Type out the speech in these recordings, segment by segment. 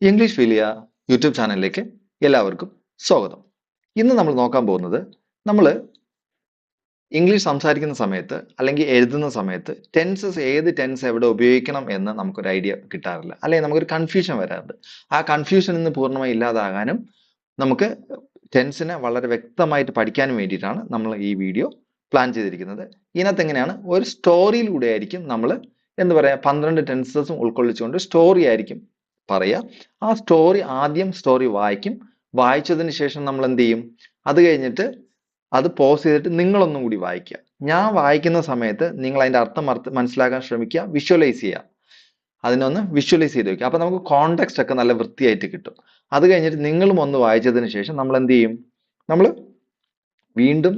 English ഫീലിയ YouTube ചാനലിലേക്ക് എല്ലാവർക്കും സ്വാഗതം. ഇന്ന് നമ്മൾ നോക്കാൻ പോകുന്നത് നമ്മൾ ഇംഗ്ലീഷ് സംസാരിക്കുന്ന സമയത്ത് അല്ലെങ്കിൽ എഴുതുന്ന സമയത്ത് ഏത് ടെൻസ് എവിടെ ഉപയോഗിക്കണം എന്ന് നമുക്കൊരു ഐഡിയ കിട്ടാറില്ല, അല്ലെങ്കിൽ നമുക്കൊരു കൺഫ്യൂഷൻ വരാറുണ്ട്. ആ കൺഫ്യൂഷൻ ഇന്ന് പൂർണ്ണമായി ഇല്ലാതാകാനും നമുക്ക് ടെൻസിനെ വളരെ വ്യക്തമായിട്ട് പഠിക്കാനും വേണ്ടിയിട്ടാണ് നമ്മൾ ഈ വീഡിയോ പ്ലാൻ ചെയ്തിരിക്കുന്നത്. ഇതിനകത്ത് എങ്ങനെയാണ് ഒരു സ്റ്റോറിയിലൂടെ ആയിരിക്കും നമ്മൾ 12 ടെൻസസും ഉൾക്കൊള്ളിച്ചുകൊണ്ട് സ്റ്റോറി ആയിരിക്കും പറയാ. ആ സ്റ്റോറി വായിക്കും. വായിച്ചതിന് ശേഷം നമ്മൾ എന്ത് ചെയ്യും? അത് കഴിഞ്ഞിട്ട് അത് പോസ് ചെയ്തിട്ട് നിങ്ങളൊന്നും കൂടി വായിക്കുക. ഞാൻ വായിക്കുന്ന സമയത്ത് നിങ്ങൾ അതിന്റെ അർത്ഥം മനസ്സിലാക്കാൻ ശ്രമിക്കുക, വിഷ്വലൈസ് ചെയ്യുക. അതിനൊന്ന് വിഷ്വലൈസ് ചെയ്ത് വെക്കുക. അപ്പൊ നമുക്ക് കോണ്ടെക്സ്റ്റ് ഒക്കെ നല്ല വൃത്തിയായിട്ട് കിട്ടും. അത് കഴിഞ്ഞിട്ട് നിങ്ങളും ഒന്ന് വായിച്ചതിന് ശേഷം നമ്മൾ എന്ത് ചെയ്യും? നമ്മൾ വീണ്ടും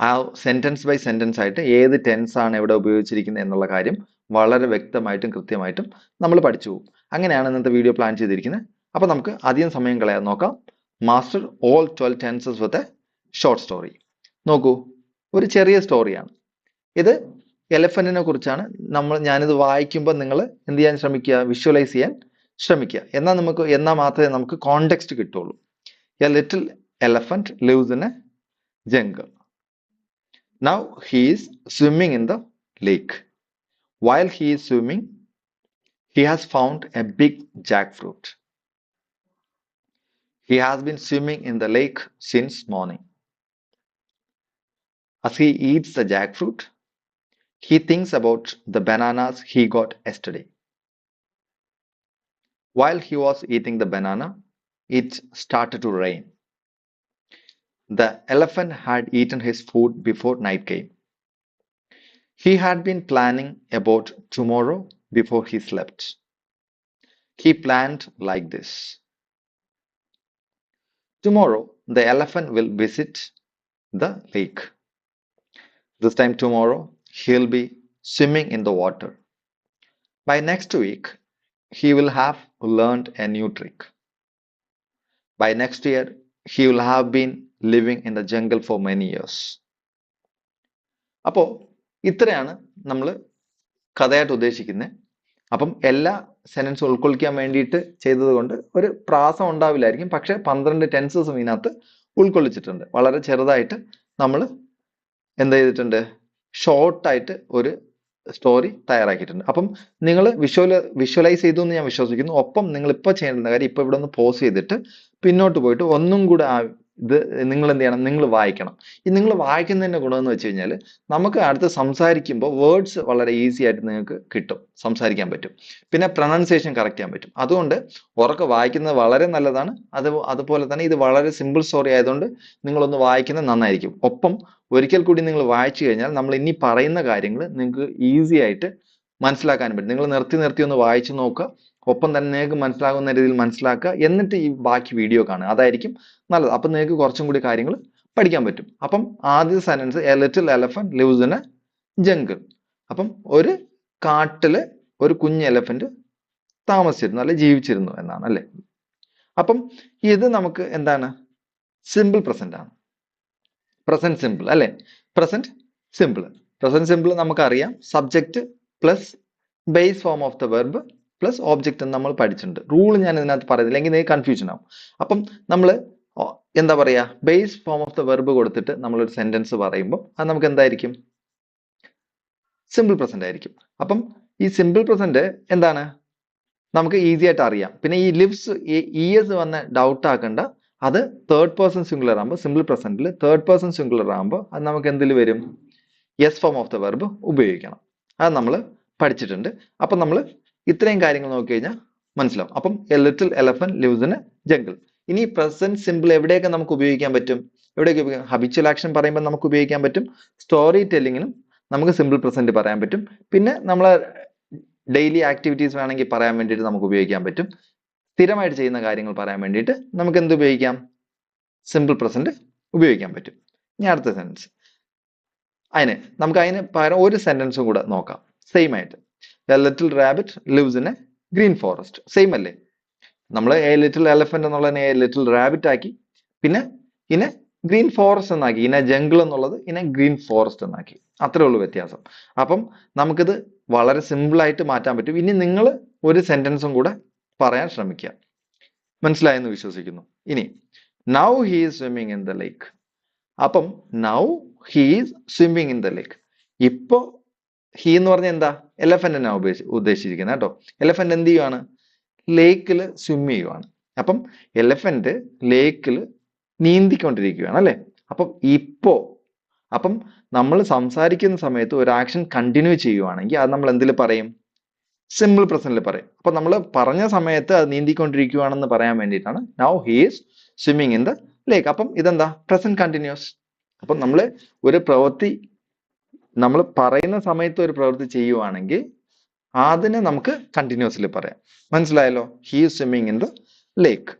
ആ സെന്റൻസ് ബൈ സെന്റൻസ് ആയിട്ട് ഏത് ടെൻസ് ആണ് എവിടെ ഉപയോഗിച്ചിരിക്കുന്നത് എന്നുള്ള കാര്യം വളരെ വ്യക്തമായിട്ടും കൃത്യമായിട്ടും നമ്മൾ പഠിച്ചു പോകും. അങ്ങനെയാണ് ഇന്നത്തെ വീഡിയോ പ്ലാൻ ചെയ്തിരിക്കുന്നത്. അപ്പൊ നമുക്ക് അധികം സമയം കളയാതെ നോക്കാം. Master all 12 tenses with a short story. നോക്കൂ, ഒരു ചെറിയ സ്റ്റോറിയാണ് ഇത്. എലഫന്റിനെ കുറിച്ചാണ്. ഞാനിത് വായിക്കുമ്പോൾ നിങ്ങൾ എന്ത് ചെയ്യാൻ ശ്രമിക്കുക? വിഷ്വലൈസ് ചെയ്യാൻ ശ്രമിക്കുക. എന്നാൽ മാത്രമേ നമുക്ക് കോണ്ടെക്സ്റ്റ് കിട്ടുള്ളൂ. A little elephant lives in A jungle. Now he is swimming in the lake. While he is swimming, he has found a big jackfruit. He has been swimming in the lake since morning. As he eats the jackfruit, he thinks about the bananas he got yesterday. While he was eating the banana, it started to rain. The elephant had eaten his food before night came. He had been planning about tomorrow before he slept. He planned like this. Tomorrow, the elephant will visit the lake. This time tomorrow, he'll be swimming in the water. By next week, he will have learned a new trick. By next year, he will have been living in the jungle for many years. അപ്പോൾ ഇത്രയാണ് നമ്മൾ കഥയായിട്ട് ഉദ്ദേശിക്കുന്നത്. അപ്പം എല്ലാ സെന്റൻസും ഉൾക്കൊള്ളിക്കാൻ വേണ്ടിയിട്ട് ചെയ്തത് കൊണ്ട് ഒരു പ്രാസം ഉണ്ടാവില്ലായിരിക്കും. പക്ഷെ 12 ടെൻസസും ഇതിനകത്ത് ഉൾക്കൊള്ളിച്ചിട്ടുണ്ട്. വളരെ ചെറുതായിട്ട് നമ്മൾ എന്ത് ചെയ്തിട്ടുണ്ട്? ഷോർട്ടായിട്ട് ഒരു സ്റ്റോറി തയ്യാറാക്കിയിട്ടുണ്ട്. അപ്പം നിങ്ങൾ വിഷ്വലൈസ് ചെയ്തു എന്ന് ഞാൻ വിശ്വസിക്കുന്നു. ഒപ്പം നിങ്ങൾ ഇപ്പോൾ ചെയ്യേണ്ട കാര്യം, ഇപ്പൊ ഇവിടെ ഒന്ന് പോസ് ചെയ്തിട്ട് പിന്നോട്ട് പോയിട്ട് ഒന്നും കൂടെ ഇത് നിങ്ങൾ എന്ത് ചെയ്യണം? നിങ്ങൾ വായിക്കണം. ഈ നിങ്ങൾ വായിക്കുന്നതിന്റെ ഗുണമെന്ന് വെച്ച് കഴിഞ്ഞാൽ നമുക്ക് അടുത്ത് സംസാരിക്കുമ്പോൾ വേർഡ്സ് വളരെ ഈസി ആയിട്ട് നിങ്ങൾക്ക് കിട്ടും, സംസാരിക്കാൻ പറ്റും. പിന്നെ പ്രൊനൗൺസിയേഷൻ കറക്റ്റ് ചെയ്യാൻ പറ്റും. അതുകൊണ്ട് ഉറക്കെ വായിക്കുന്നത് വളരെ നല്ലതാണ്. അതുപോലെ തന്നെ ഇത് വളരെ സിമ്പിൾ സ്റ്റോറി ആയതുകൊണ്ട് നിങ്ങളൊന്ന് വായിക്കുന്നത് നന്നായിരിക്കും. ഒപ്പം ഒരിക്കൽ കൂടി നിങ്ങൾ വായിച്ചു കഴിഞ്ഞാൽ നമ്മൾ ഇനി പറയുന്ന കാര്യങ്ങൾ നിങ്ങൾക്ക് ഈസി ആയിട്ട് മനസ്സിലാക്കാനും പറ്റും. നിങ്ങൾ നിർത്തി ഒന്ന് വായിച്ചു നോക്കുക. ഒപ്പം തന്നെ നിങ്ങൾക്ക് മനസ്സിലാകുന്ന രീതിയിൽ മനസ്സിലാക്കുക. എന്നിട്ട് ഈ ബാക്കി വീഡിയോ കാണുക. അതായിരിക്കും നല്ലത്. അപ്പം നിങ്ങൾക്ക് കുറച്ചും കൂടി കാര്യങ്ങൾ പഠിക്കാൻ പറ്റും. അപ്പം ആദ്യത്തെ sentence, A little elephant lives in A jungle. അപ്പം ഒരു കാട്ടില് ഒരു കുഞ്ഞ് എലഫന്റ് താമസിച്ചിരുന്നു, അല്ലെ ജീവിച്ചിരുന്നു എന്നാണ്, അല്ലെ? അപ്പം ഇത് നമുക്ക് എന്താണ്? സിമ്പിൾ പ്രസന്റ് ആണ്. പ്രസന്റ് സിമ്പിൾ അല്ലെ? പ്രസന്റ് സിമ്പിൾ നമുക്കറിയാം. Subject plus base form of the verb plus object എന്ന് നമ്മൾ പഠിച്ചിട്ടുണ്ട്. റൂൾ ഞാൻ ഇതിനകത്ത് പറയുന്നില്ല, എങ്കിൽ നിങ്ങൾക്ക് കൺഫ്യൂഷൻ ആവും. അപ്പം നമ്മൾ എന്താ പറയാ? Base form of the verb കൊടുത്തിട്ട് നമ്മളൊരു സെന്റൻസ് പറയുമ്പോൾ അത് നമുക്ക് എന്തായിരിക്കും? സിമ്പിൾ പ്രസന്റ് ആയിരിക്കും. അപ്പം ഈ സിമ്പിൾ പ്രസന്റ് എന്താണ്? നമുക്ക് ഈസി ആയിട്ട് അറിയാം. പിന്നെ ഈ ലിവ്സ് ഇയേഴ്സ് വന്ന് ഡൗട്ട് ആക്കണ്ട. അത് തേർഡ് പേഴ്സൺ സിംഗുലർ ആകുമ്പോൾ, സിമ്പിൾ പ്രസന്റിൽ തേർഡ് പേഴ്സൺ സിംഗുലർ ആകുമ്പോൾ അത് നമുക്ക് എന്തിൽ വരും? Yes form of the verb ഉപയോഗിക്കണം. അത് നമ്മൾ പഠിച്ചിട്ടുണ്ട്. അപ്പം നമ്മൾ ഇത്രയും കാര്യങ്ങൾ നോക്കി കഴിഞ്ഞാൽ മനസ്സിലാവും. അപ്പം A little elephant lives in A jungle. ഇനി പ്രസന്റ് സിമ്പിൾ എവിടെയൊക്കെ നമുക്ക് ഉപയോഗിക്കാൻ പറ്റും? ഹബിച്വൽ ആക്ഷൻ പറയുമ്പോൾ നമുക്ക് ഉപയോഗിക്കാൻ പറ്റും. സ്റ്റോറി ടെല്ലിങ്ങിനും നമുക്ക് സിമ്പിൾ പ്രസന്റ് പറയാൻ പറ്റും. പിന്നെ നമ്മളെ ഡെയിലി ആക്ടിവിറ്റീസ് വേണമെങ്കിൽ പറയാൻ വേണ്ടിയിട്ട് നമുക്ക് ഉപയോഗിക്കാൻ പറ്റും. സ്ഥിരമായിട്ട് ചെയ്യുന്ന കാര്യങ്ങൾ പറയാൻ വേണ്ടിയിട്ട് നമുക്ക് എന്ത് ഉപയോഗിക്കാം? സിമ്പിൾ പ്രസന്റ് ഉപയോഗിക്കാൻ പറ്റും. ഇനി അടുത്ത സെന്റൻസ്, അതിന് പകരം ഒരു സെന്റൻസും കൂടെ നോക്കാം. സെയിം ആയിട്ട്, A little rabbit lives in A green forest. Same അല്ലേ? നമ്മൾ എ ലിറ്റിൽ എലഫന്റ് എന്നുള്ളതിനെ എ ലിറ്റിൽ റാബിറ്റ് ആക്കി. പിന്നെ ഇനെ ഗ്രീൻ ഫോറസ്റ്റ് എന്നാക്കി. ഇനെ ജംഗിൾ എന്നുള്ളത് ഇനെ ഗ്രീൻ ഫോറസ്റ്റ് എന്നാക്കി. അത്രേ ഉള്ളൂ വ്യത്യാസം. അപ്പം നമുക്കിത് വളരെ സിമ്പിൾ ആയിട്ട് മാറ്റാൻ പറ്റും. ഇനി നിങ്ങൾ ഒരു സെന്റൻസും കൂടെ പറയാൻ ശ്രമിക്കുക. മനസ്സിലായെന്ന് വിശ്വസിക്കുന്നു. ഇനി now he is swimming in the lake. അപ്പം now he is swimming in the lake. ഇപ്പോ ഹി എന്ന് പറഞ്ഞ എന്താ, എലഫന്റിനെ ഉദ്ദേശിച്ചിരിക്കുന്നത് കേട്ടോ. എലഫന്റ് എന്ത് ചെയ്യുവാണ്, ലേക്കിൽ സ്വിം ചെയ്യുവാണ്. അപ്പം എലഫന്റ് ലേക്കിൽ നീന്തിക്കൊണ്ടിരിക്കുകയാണ് അല്ലെ. അപ്പം ഇപ്പോ, അപ്പം നമ്മൾ സംസാരിക്കുന്ന സമയത്ത് ഒരു ആക്ഷൻ കണ്ടിന്യൂ ചെയ്യുവാണെങ്കിൽ അത് നമ്മൾ എന്തിൽ പറയും, സിമ്പിൾ പ്രസന്റിൽ പറയും. അപ്പൊ നമ്മൾ പറഞ്ഞ സമയത്ത് അത് നീന്തിക്കൊണ്ടിരിക്കുകയാണെന്ന് പറയാൻ വേണ്ടിയിട്ടാണ് now he is swimming in the lake. അപ്പം ഇതെന്താ, പ്രസന്റ് കണ്ടിന്യൂസ്. അപ്പം നമ്മൾ ഒരു പ്രവൃത്തി നമ്മൾ പറയുന്ന സമയത്ത് ഒരു പ്രവൃത്തി ചെയ്യുവാണെങ്കിൽ അതിനെ നമുക്ക് കണ്ടിന്യൂസ്ലി പറയാം. മനസ്സിലായല്ലോ. He is swimming in the lake.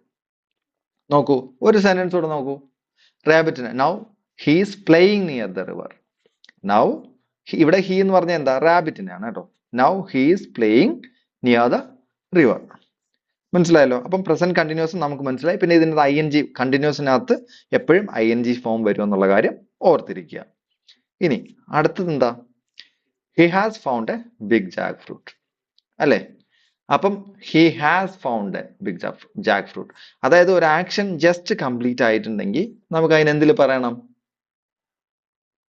നോക്കൂ, ഒരു സെന്റൻസ് കൂടെ നോക്കൂ. റാബിറ്റിന് now he is playing near the river. Now ഇവിടെ ഹി എന്ന് പറഞ്ഞ എന്താ, റാബിറ്റിനാണ് കേട്ടോ. Now he is playing near the river. മനസ്സിലായല്ലോ. അപ്പം പ്രസന്റ് കണ്ടിന്യൂസ് നമുക്ക് മനസ്സിലായി. പിന്നെ ഇതിൻ്റെ ING കണ്ടിന്യൂസിനകത്ത് എപ്പോഴും ING ഫോം വരും എന്നുള്ള കാര്യം ഓർത്തിരിക്കുക. ഇനി അടുത്തത് എന്താ, he has found a big jackfruit അല്ലെ. അപ്പം he has found a big jackfruit, അതായത് ഒരു ആക്ഷൻ ജസ്റ്റ് കംപ്ലീറ്റ് ആയിട്ടുണ്ടെങ്കിൽ നമുക്ക് അതിന് എന്തിൽ പറയണം,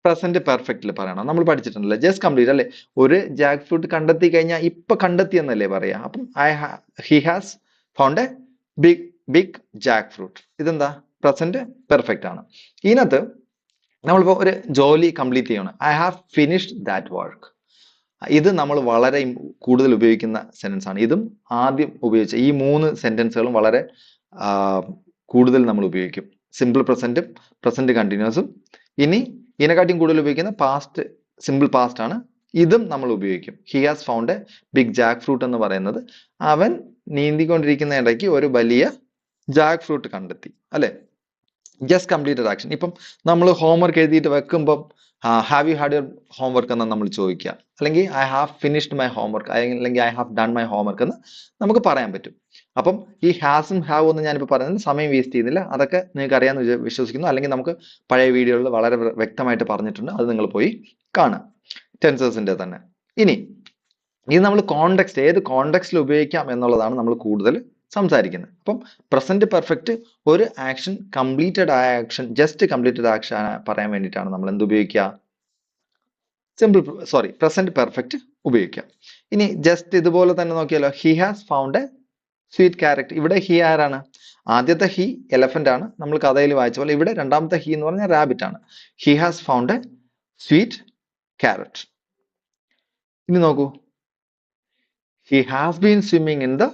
പ്രസന്റ് പെർഫെക്റ്റിൽ പറയണം. നമ്മൾ പഠിച്ചിട്ടുണ്ടല്ലേ, ജസ്റ്റ് കംപ്ലീറ്റ് അല്ലെ. ഒരു ജാക്ക് ഫ്രൂട്ട് കണ്ടെത്തി കഴിഞ്ഞാൽ ഇപ്പൊ കണ്ടെത്തി എന്നല്ലേ പറയാ. അപ്പം he has found a big jackfruit. ഇതെന്താ, പ്രസന്റ് പെർഫെക്റ്റ് ആണ്. ഇതിനകത്ത് നമ്മളിപ്പോ ഒരു ജോലി കംപ്ലീറ്റ് ചെയ്യണം, I have finished that work. ഇത് നമ്മൾ വളരെ കൂടുതൽ ഉപയോഗിക്കുന്ന സെന്റൻസ് ആണ്. ഇതും ആദ്യം ഉപയോഗിച്ച ഈ 3 സെന്റൻസുകളും വളരെ കൂടുതൽ നമ്മൾ ഉപയോഗിക്കും. സിമ്പിൾ പ്രസന്റും പ്രസന്റ് കണ്ടിന്യൂസും. ഇനി ഇതിനെക്കാട്ടിയും കൂടുതൽ ഉപയോഗിക്കുന്ന പാസ്റ്റ്, സിമ്പിൾ പാസ്റ്റ് ആണ്. ഇതും നമ്മൾ ഉപയോഗിക്കും. He has found a big jackfruit എന്ന് പറയുന്നത് അവൻ നീന്തിക്കൊണ്ടിരിക്കുന്ന ഇടയ്ക്ക് ഒരു വലിയ ജാക്ക് ഫ്രൂട്ട് കണ്ടെത്തി അല്ലെ. Just completed action. ഇപ്പം നമ്മൾ ഹോംവർക്ക് എഴുതിയിട്ട് വെക്കുമ്പം have you had your homework എന്ന് നമ്മൾ ചോദിക്കുക, അല്ലെങ്കിൽ I have finished my homework, അല്ലെങ്കിൽ I have done my homework എന്ന് നമുക്ക് പറയാൻ പറ്റും. അപ്പം ഈ ഹാസും ഹാവ് എന്ന് ഞാനിപ്പോൾ പറയുന്നത് സമയം വേസ്റ്റ് ചെയ്യുന്നില്ല, അതൊക്കെ നിങ്ങൾക്ക് അറിയാമെന്ന് വിശ്വസിക്കുന്നു. അല്ലെങ്കിൽ നമുക്ക് പഴയ വീഡിയോകളിൽ വളരെ വ്യക്തമായിട്ട് പറഞ്ഞിട്ടുണ്ട്, അത് നിങ്ങൾ പോയി കാണുക, ടെൻസേഴ്സിന്റെ തന്നെ. ഇനി ഇത് നമ്മൾ കോണ്ടെക്സ്റ്റ്, ഏത് കോണ്ടെക്സ്റ്റിൽ ഉപയോഗിക്കാം എന്നുള്ളതാണ് നമ്മൾ കൂടുതൽ സംസാരിക്കുന്നത്. അപ്പം പ്രസന്റ് പെർഫെക്റ്റ് ഒരു ആക്ഷൻ, കംപ്ലീറ്റഡ് ആയ ആക്ഷൻ, ജസ്റ്റ് കംപ്ലീറ്റഡ് ആക്ഷൻ പറയാൻ വേണ്ടിയിട്ടാണ് നമ്മൾ എന്ത് ഉപയോഗിക്കുക, പ്രസന്റ് പെർഫെക്റ്റ് ഉപയോഗിക്കാം. ഇനി ജസ്റ്റ് ഇതുപോലെ തന്നെ നോക്കിയാലോ, he has found A sweet carrot. ഇവിടെ ഹി ആരാണ്, ആദ്യത്തെ ഹി എലഫന്റ് ആണ്, നമ്മൾ കഥയിൽ വായിച്ച പോലെ. ഇവിടെ രണ്ടാമത്തെ ഹി എന്ന് പറഞ്ഞാൽ റാബിറ്റ് ആണ്. He has found A sweet carrot. ഇനി നോക്കൂ, he has been swimming in the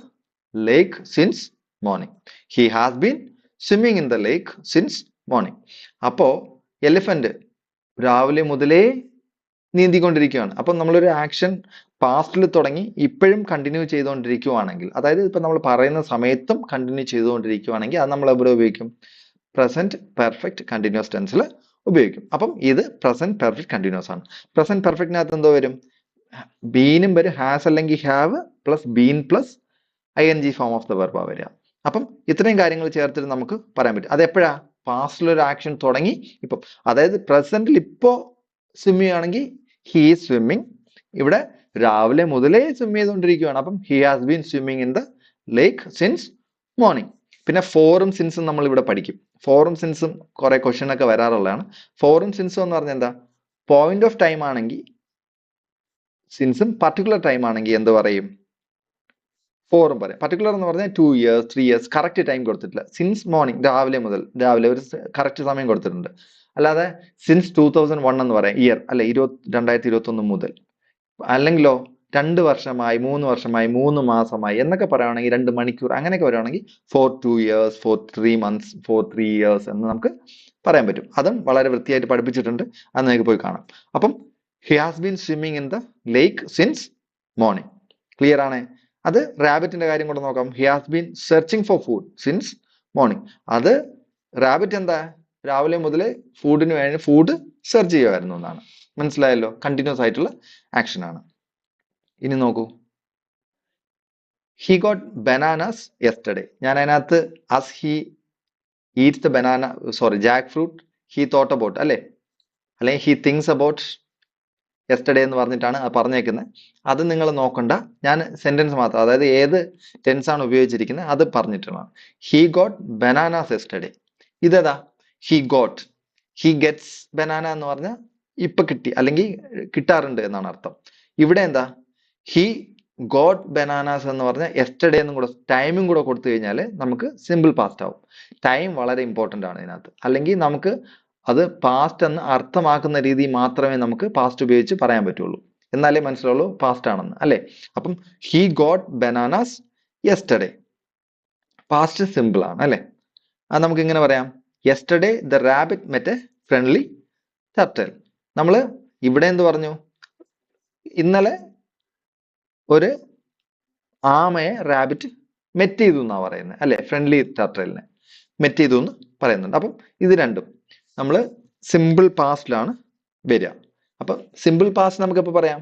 lake since morning. He has been swimming in the lake since morning. അപ്പോ എലിഫന്റ് രാവിലെ മുതലേ നീന്തിക്കൊണ്ടിരിക്കുകയാണ്. അപ്പം നമ്മളൊരു ആക്ഷൻ പാസ്റ്റിൽ തുടങ്ങി ഇപ്പോഴും കണ്ടിന്യൂ ചെയ്തുകൊണ്ടിരിക്കുകയാണെങ്കിൽ, അതായത് ഇപ്പൊ നമ്മൾ പറയുന്ന സമയത്തും കണ്ടിന്യൂ ചെയ്തുകൊണ്ടിരിക്കുകയാണെങ്കിൽ അത് നമ്മൾ എവിടെ ഉപയോഗിക്കും, പ്രസന്റ് പെർഫെക്റ്റ് കണ്ടിന്യൂസ് ടെൻസിൽ ഉപയോഗിക്കും. അപ്പം ഇത് പ്രസന്റ് പെർഫെക്റ്റ് കണ്ടിന്യൂസ് ആണ്. പ്രസന്റ് പെർഫെക്റ്റിനകത്ത് എന്തോ വരും, ബീനും വരും, ഹാസ് അല്ലെങ്കിൽ have plus been plus ING form of the verb വരിക. അപ്പം ഇത്രയും കാര്യങ്ങൾ ചേർത്തിട്ട് നമുക്ക് പറയാൻ പറ്റും. അതെപ്പോഴാ, പാസ്റ്റിൽ ഒരു ആക്ഷൻ തുടങ്ങി ഇപ്പം, അതായത് പ്രസന്റിൽ ഇപ്പോ സ്വിം ചെയ്യുകയാണെങ്കിൽ ഹി ഈസ് സ്വിമ്മിങ്, ഇവിടെ രാവിലെ മുതലേ സ്വിം ചെയ്തുകൊണ്ടിരിക്കുകയാണ്. അപ്പം he has been swimming in the lake since morning. പിന്നെ ഫോറും സിൻസും നമ്മൾ ഇവിടെ പഠിക്കും. ഫോറും സിൻസും കുറെ ക്വസ്റ്റ്യൻ ഒക്കെ വരാറുള്ളതാണ്. ഫോറും സിൻസും എന്ന് പറഞ്ഞാൽ എന്താ, പോയിന്റ് ഓഫ് ടൈം ആണെങ്കിൽ സിൻസും, പർട്ടിക്കുലർ ടൈം ആണെങ്കിൽ എന്ത് പറയും, ഫോറും പറയാം. പർട്ടിക്കുലർ എന്ന് പറഞ്ഞാൽ 2 years 3 years കറക്റ്റ് ടൈം കൊടുത്തിട്ടില്ല. സിൻസ് മോർണിംഗ്, രാവിലെ മുതൽ, രാവിലെ ഒരു കറക്റ്റ് സമയം കൊടുത്തിട്ടുണ്ട്. അല്ലാതെ സിൻസ് 2001 എന്ന് പറയാം, ഇയർ അല്ലെ, 2021 മുതൽ. അല്ലെങ്കിലോ 2 വർഷമായി, 3 വർഷമായി, 3 മാസമായി എന്നൊക്കെ പറയുകയാണെങ്കിൽ 2 മണിക്കൂർ അങ്ങനെയൊക്കെ പറയുകയാണെങ്കിൽ for 2 years, for 3 months, for 3 years എന്ന് നമുക്ക് പറയാൻ പറ്റും. അതും വളരെ വൃത്തിയായിട്ട് പഠിപ്പിച്ചിട്ടുണ്ട്, അത് നിങ്ങൾക്ക് പോയി കാണാം. അപ്പം he has been swimming in the lake since morning. Clear ആണ്. അത് റാബിറ്റിന്റെ കാര്യം കൂടെ നോക്കാം. He has been searching for food since morning. അത് റാബിറ്റ് എന്താ, രാവിലെ മുതൽ ഫുഡിന് വേണ്ടി ഫുഡ് സെർച്ച് ചെയ്യുമായിരുന്നു എന്നാണ്. മനസ്സിലായല്ലോ, കണ്ടിന്യൂസ് ആയിട്ടുള്ള ആക്ഷൻ ആണ്. ഇനി നോക്കൂ, ഹി ഗോട്ട് ബനാനാസ് യെസ്റ്റർഡേ. ഞാൻ അതിനകത്ത് as he Eats the Jack fruit he thought about അല്ലെ, അല്ലെങ്കിൽ ഹി തിങ്സ് അബൌട്ട് യെസ്റ്റർഡേ എന്ന് പറഞ്ഞിട്ടാണ് അത് പറഞ്ഞേക്കുന്നത്. അത് നിങ്ങൾ നോക്കണ്ട. ഞാൻ സെന്റൻസ് മാത്രം, അതായത് ഏത് ടെൻസ് ആണ് ഉപയോഗിച്ചിരിക്കുന്നത് അത് പറഞ്ഞിട്ടുള്ളതാണ്. He got bananas yesterday. ഇതേതാ? He got. He gets banana എന്ന് പറഞ്ഞാൽ ഇപ്പൊ കിട്ടി അല്ലെങ്കിൽ കിട്ടാറുണ്ട് എന്നാണ് അർത്ഥം. ഇവിടെ എന്താ? ഹി ഗോട്ട് ബനാനാസ് എന്ന് പറഞ്ഞാൽ യെസ്റ്റർഡേ എന്നും കൂടെ ടൈമും കൂടെ കൊടുത്തു കഴിഞ്ഞാൽ നമുക്ക് സിമ്പിൾ പാസ്റ്റ് ആവും. ടൈം വളരെ ഇമ്പോർട്ടന്റ് ആണ് ഇതിനകത്ത്. അല്ലെങ്കിൽ നമുക്ക് അത് പാസ്റ്റ് എന്ന് അർത്ഥമാക്കുന്ന രീതി മാത്രമേ നമുക്ക് പാസ്റ്റ് ഉപയോഗിച്ച് പറയാൻ പറ്റുള്ളൂ. എന്നാലേ മനസ്സിലുള്ളൂ പാസ്റ്റ് ആണെന്ന്, അല്ലെ? അപ്പം he got bananas yesterday past simple ആണ്, അല്ലെ? അത് നമുക്ക് ഇങ്ങനെ പറയാം. Yesterday the rabbit met A friendly turtle. നമ്മൾ ഇവിടെ എന്ത് പറഞ്ഞു? ഇന്നലെ ഒരു ആമയെ റാബിറ്റ് മെറ്റ് ചെയ്തു എന്നാ പറയുന്നത്, അല്ലെ? ഫ്രണ്ട്ലി ടർട്ടിലിനെ മെറ്റ് ചെയ്തു എന്ന് പറയുന്നുണ്ട്. അപ്പം ഇത് രണ്ടും നമ്മൾ സിമ്പിൾ പാസ്റ്റിലാണ് വരിക. അപ്പം സിമ്പിൾ പാസ്റ്റ് നമുക്ക് എപ്പോൾ പറയാം?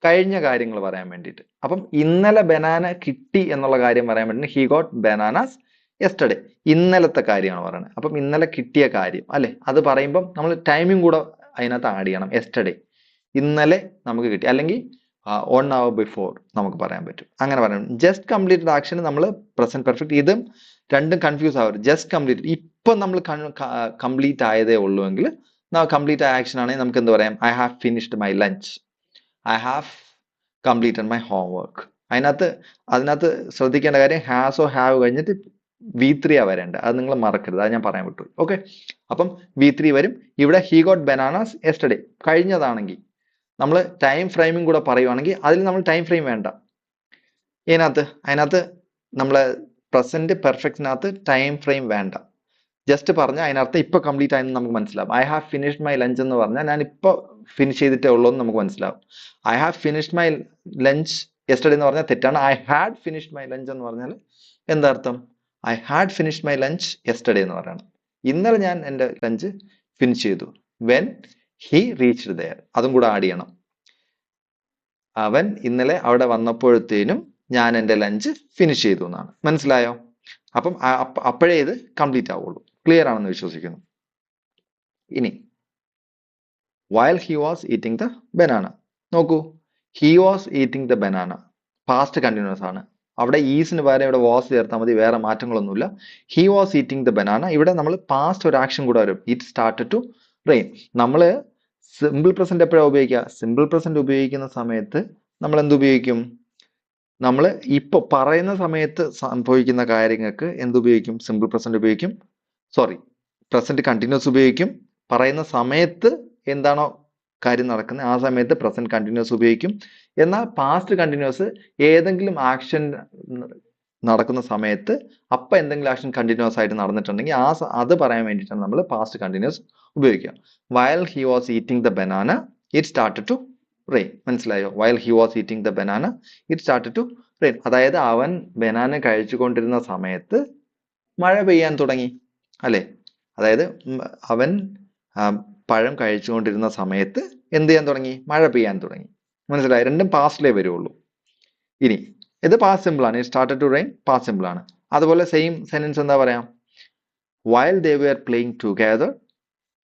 കഴിഞ്ഞ കാര്യങ്ങൾ പറയാൻ വേണ്ടിയിട്ട്. അപ്പം ഇന്നലെ ബനാന കിട്ടി എന്നുള്ള കാര്യം പറയാൻ വേണ്ടി ഹി ഗോട്ട് ബനാനാസ് യെസ്റ്റർഡേ, ഇന്നലത്തെ കാര്യമാണ് പറയുന്നത്. അപ്പം ഇന്നലെ കിട്ടിയ കാര്യം, അല്ലെ? അത് പറയുമ്പം നമ്മൾ ടൈമിംഗ് കൂടെ അതിനകത്ത് ആഡ് ചെയ്യണം. യെസ്റ്റർഡേ, ഇന്നലെ നമുക്ക് കിട്ടി, അല്ലെങ്കിൽ 1 hour ബിഫോർ നമുക്ക് പറയാൻ പറ്റും. അങ്ങനെ പറയണം. ജസ്റ്റ് കംപ്ലീറ്റഡ് ആക്ഷൻ നമ്മൾ പ്രസന്റ് പെർഫെക്റ്റ്, ഇതും രണ്ടും കൺഫ്യൂസ് ആവരുത്. ജസ്റ്റ് കംപ്ലീറ്റ്, ഇപ്പൊ നമ്മൾ കംപ്ലീറ്റ് ആയതേ ഉള്ളൂ എങ്കിൽ കംപ്ലീറ്റ് ആയ ആക്ഷൻ ആണെങ്കിൽ നമുക്ക് എന്ത് പറയാം? I have finished my lunch, I have completed my homework. അതിനകത്ത് ശ്രദ്ധിക്കേണ്ട കാര്യം ഹാസോ ഹാവ് കഴിഞ്ഞിട്ട് V3 ആ വരേണ്ടത്. അത് നിങ്ങൾ മറക്കരുത്, അത് ഞാൻ പറയാൻ വിട്ടു. ഓക്കെ, അപ്പം V3 വരും. ഇവിടെ ഹി ഗോട്ട് ബനാനാസ് യെസ്റ്റർഡേ കഴിഞ്ഞതാണെങ്കിൽ നമ്മൾ ടൈം ഫ്രെയിമിംഗ് കൂടെ പറയുവാണെങ്കിൽ അതിൽ നമ്മൾ ടൈം ഫ്രെയിം വേണ്ട. അതിനകത്ത് നമ്മളെ പ്രസന്റ് പെർഫെക്റ്റിനകത്ത് ടൈം ഫ്രെയിം വേണ്ട. ജസ്റ്റ് പറഞ്ഞാൽ അതിനർത്ഥം ഇപ്പൊ കംപ്ലീറ്റ് ആയെന്ന് നമുക്ക് മനസ്സിലാവും. I have finished my lunch എന്ന് പറഞ്ഞാൽ ഞാൻ ഇപ്പൊ ഫിനിഷ് ചെയ്തിട്ടേ ഉള്ളൂ എന്ന് നമുക്ക് മനസ്സിലാവും. I have finished my lunch yesterday എന്ന് പറഞ്ഞാൽ തെറ്റാണ്. I had finished my lunch എന്ന് പറഞ്ഞാൽ എന്താർത്ഥം? I had finished my lunch yesterday എന്ന് പറയണം. ഇന്നലെ ഞാൻ എൻ്റെ ലഞ്ച് ഫിനിഷ് ചെയ്തു. വെൻ ഹി റീച്ച്ഡ് ദെയർ, അതും കൂടെ ആഡ് ചെയ്യണം. അവൻ ഇന്നലെ അവിടെ വന്നപ്പോഴത്തേനും ഞാൻ എൻ്റെ ലഞ്ച് ഫിനിഷ് ചെയ്തു എന്നാണ്. മനസ്സിലായോ? അപ്പം അപ്പോഴേ ഇത് കംപ്ലീറ്റ് ആവുള്ളൂ. ക്ലിയർ ആണെന്ന് വിശ്വസിക്കുന്നു. ഇനി while he was eating the banana, നോക്കൂ, he was eating the banana past continuous ആണ്. അവിടെ ഈസിന് പകരം ഇവിടെ വാസ് ചേർത്താൽ മതി, വേറെ മാറ്റങ്ങളൊന്നുമില്ല. he was eating the banana, ഇവിടെ നമ്മൾ പാസ്റ്റ് ഒരു ആക്ഷൻ കൂടെ വരും. it started to rain. നമ്മൾ സിമ്പിൾ പ്രസന്റ് എപ്പോഴാണ് ഉപയോഗിക്കുക? സിമ്പിൾ പ്രസന്റ് ഉപയോഗിക്കുന്ന സമയത്ത് നമ്മൾ എന്ത് ഉപയോഗിക്കും? നമ്മൾ ഇപ്പൊ പറയുന്ന സമയത്ത് സംഭവിക്കുന്ന കാര്യങ്ങൾക്ക് എന്തുപയോഗിക്കും? സിമ്പിൾ പ്രസന്റ് ഉപയോഗിക്കും. പ്രസന്റ് കണ്ടിന്യൂസ് ഉപയോഗിക്കും. പറയുന്ന സമയത്ത് എന്താണോ കാര്യം നടക്കുന്നത് ആ സമയത്ത് പ്രസന്റ് കണ്ടിന്യൂസ് ഉപയോഗിക്കും. എന്നാൽ പാസ്റ്റ് കണ്ടിന്യൂസ് ഏതെങ്കിലും ആക്ഷൻ നടക്കുന്ന സമയത്ത് അപ്പൊ എന്തെങ്കിലും ആക്ഷൻ കണ്ടിന്യൂസ് ആയിട്ട് നടന്നിട്ടുണ്ടെങ്കിൽ അത് പറയാൻ വേണ്ടിയിട്ടാണ് നമ്മൾ പാസ്റ്റ് കണ്ടിന്യൂസ് ഉപയോഗിക്കുക. while he was eating the banana it started to rain. മനസ്സിലായോ? while he was eating the banana it started to rain. അതായത് അവൻ ബനാന കഴിച്ചുകൊണ്ടിരുന്ന സമയത്ത് മഴ പെയ്യാൻ തുടങ്ങി, അല്ലെ? അതായത് അവൻ പഴം കഴിച്ചുകൊണ്ടിരുന്ന സമയത്ത് എന്ത് ചെയ്യാൻ തുടങ്ങി? മഴ പെയ്യാൻ തുടങ്ങി. മനസ്സിലായോ? രണ്ടും പാസ്റ്റിലേ വരുള്ളൂ. ഇനി ഇത് പാസ്റ്റ് സിമ്പിൾ ആണ്. It started to rain past simple ആണ്. അതുപോലെ സെയിം സെന്റൻസ് എന്താ പറയാം? while they were playing together